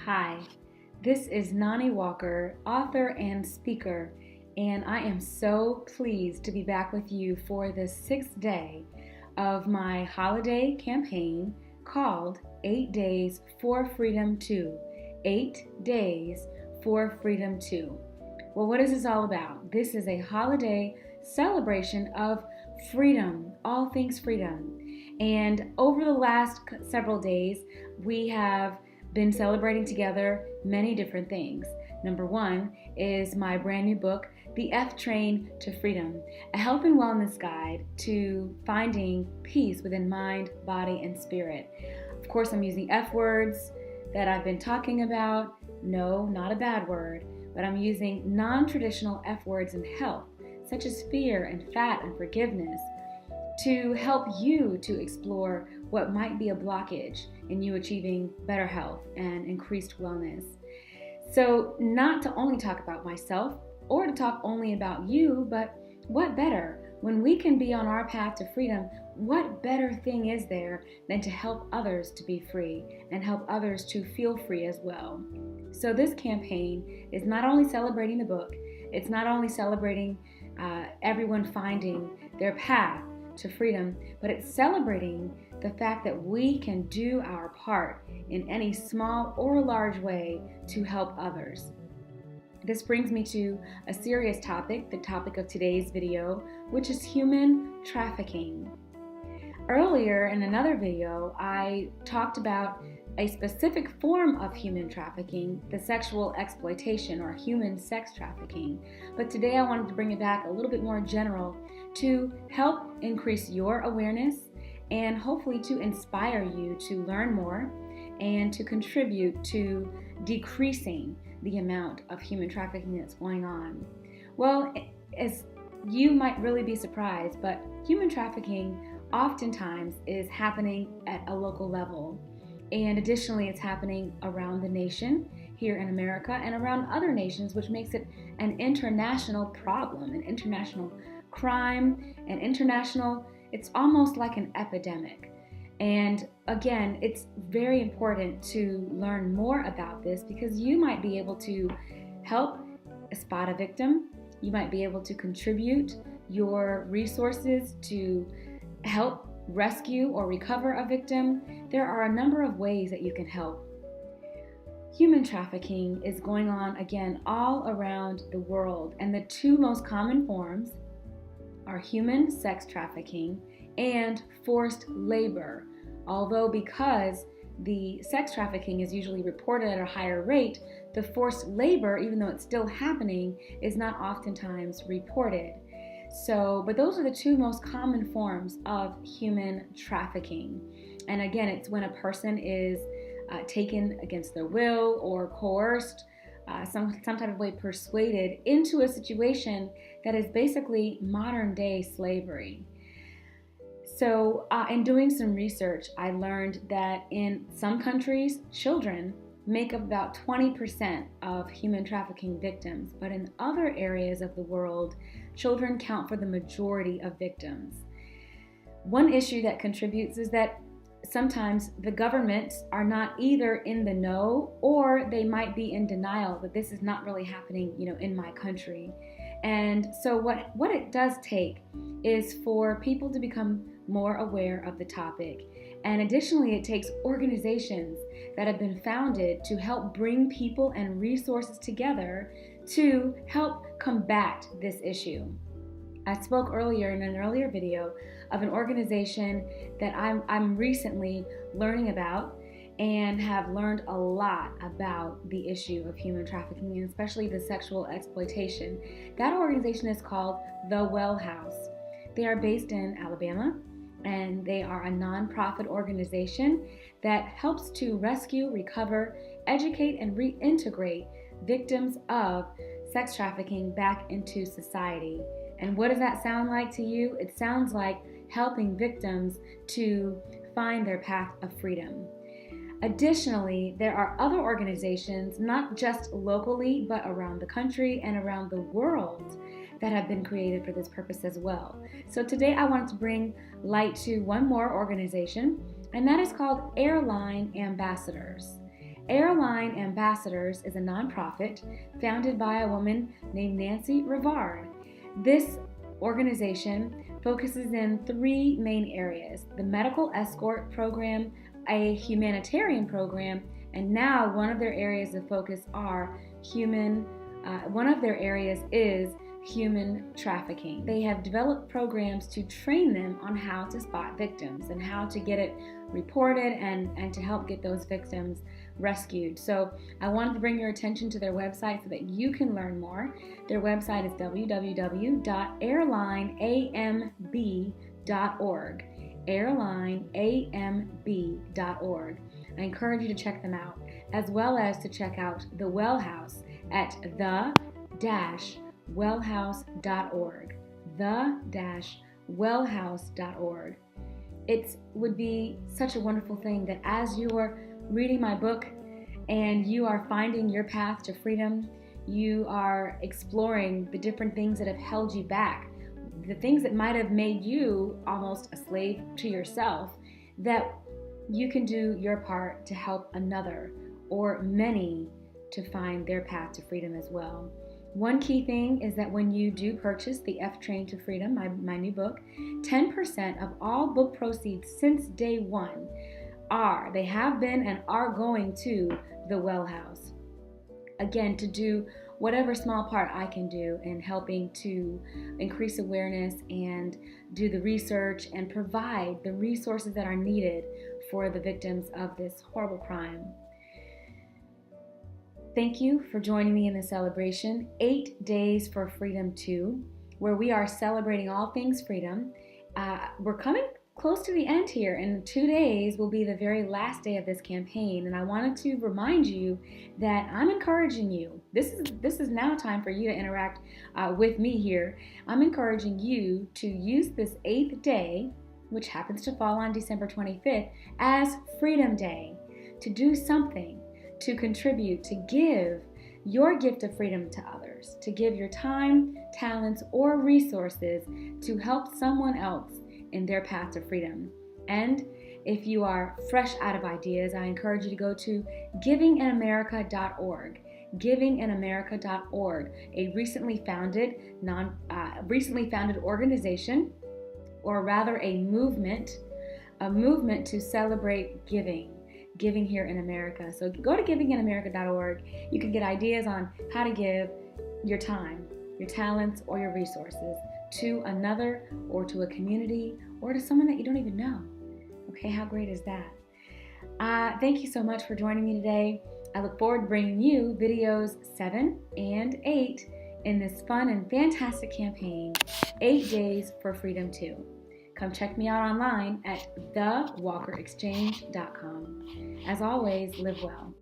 Hi, this is Noni Walker, author and speaker, and I am so pleased to be back with you for the sixth day of my holiday campaign called 8 Days for Freedom 2. 8 Days for Freedom 2. Well, what is this all about? This is a holiday celebration of freedom, all things freedom. And over the last several days, we have been celebrating together many different things. Number one is my brand new book, The F Train to Freedom, a health and wellness guide to finding peace within mind, body, and spirit. Of course, I'm using F words that I've been talking about. No, not a bad word, but I'm using non-traditional F words in health, such as fear and fat and forgiveness, to help you to explore what might be a blockage in you achieving better health and increased wellness. So not to only talk about myself or to talk only about you, but what better? When we can be on our path to freedom, what better thing is there than to help others to be free and help others to feel free as well? So this campaign is not only celebrating the book, it's not only celebrating everyone finding their path to freedom, but it's celebrating the fact that we can do our part in any small or large way to help others. This brings me to a serious topic, the topic of today's video, which is human trafficking. Earlier in another video, I talked about a specific form of human trafficking, the sexual exploitation or human sex trafficking. But today I wanted to bring it back a little bit more general to help increase your awareness and hopefully to inspire you to learn more and to contribute to decreasing the amount of human trafficking that's going on. Well, as you might really be surprised, but human trafficking oftentimes is happening at a local level. And additionally, it's happening around the nation, here in America, and around other nations, which makes it an international problem, an international crime, it's almost like an epidemic. And again, it's very important to learn more about this because you might be able to help spot a victim. You might be able to contribute your resources to help rescue or recover a victim. There are a number of ways that you can help. Human trafficking is going on again all around the world, and the two most common forms are human sex trafficking and forced labor. Although because the sex trafficking is usually reported at a higher rate, the forced labor, even though it's still happening, is not oftentimes reported. But those are the two most common forms of human trafficking. And again, it's when a person is taken against their will or coerced, some type of way persuaded into a situation that is basically modern day slavery. So in doing some research, I learned that in some countries, children make up about 20% of human trafficking victims, but in other areas of the world, children count for the majority of victims. One issue that contributes is that sometimes the governments are not either in the know or they might be in denial that this is not really happening, in my country. And so what it does take is for people to become more aware of the topic. And additionally, it takes organizations that have been founded to help bring people and resources together to help combat this issue. I spoke earlier in an earlier video of an organization that I'm recently learning about and have learned a lot about the issue of human trafficking and especially the sexual exploitation. That organization is called The Well House. They are based in Alabama, and they are a nonprofit organization that helps to rescue, recover, educate, and reintegrate victims of sex trafficking back into society. And what does that sound like to you? It sounds like helping victims to find their path of freedom. Additionally, there are other organizations, not just locally, but around the country and around the world, that have been created for this purpose as well. So today I wanted to bring light to one more organization, and that is called Airline Ambassadors. Airline Ambassadors is a nonprofit founded by a woman named Nancy Rivard. This organization focuses in 3 main areas: the medical escort program, a humanitarian program, and now one of their areas of focus is human trafficking. They have developed programs to train them on how to spot victims and how to get it reported and to help get those victims rescued. So I wanted to bring your attention to their website so that you can learn more. Their website is www.airlineamb.org. airlineamb.org. I encourage you to check them out, as well as to check out the Well House at the-wellhouse.org. the-wellhouse.org. It would be such a wonderful thing that as you are reading my book and you are finding your path to freedom, you are exploring the different things that have held you back, the things that might have made you almost a slave to yourself, that you can do your part to help another or many to find their path to freedom as well. One key thing is that when you do purchase the F Train to Freedom, my new book, 10% of all book proceeds since day one they have been and are going to the Well House. Again, to do whatever small part I can do in helping to increase awareness and do the research and provide the resources that are needed for the victims of this horrible crime. Thank you for joining me in the celebration, 8 Days for Freedom 2, where we are celebrating all things freedom. We're coming close to the end here, and 2 days will be the very last day of this campaign, and I wanted to remind you that I'm encouraging you. This is now time for you to interact with me here. I'm encouraging you to use this 8th day, which happens to fall on December 25th, as Freedom Day, to do something, to contribute, to give your gift of freedom to others, to give your time, talents, or resources to help someone else in their path to freedom. And if you are fresh out of ideas, I encourage you to go to givinginamerica.org. givinginamerica.org, a recently founded organization, or rather a movement to celebrate giving here in America. So go to givinginamerica.org. You can get ideas on how to give your time, your talents, or your resources to another, or to a community, or to someone that you don't even know. Okay, how great is that? Thank you so much for joining me today. I look forward to bringing you videos 7 and 8 in this fun and fantastic campaign, 8 Days for Freedom 2. Come check me out online at thewalkerexchange.com. As always, live well.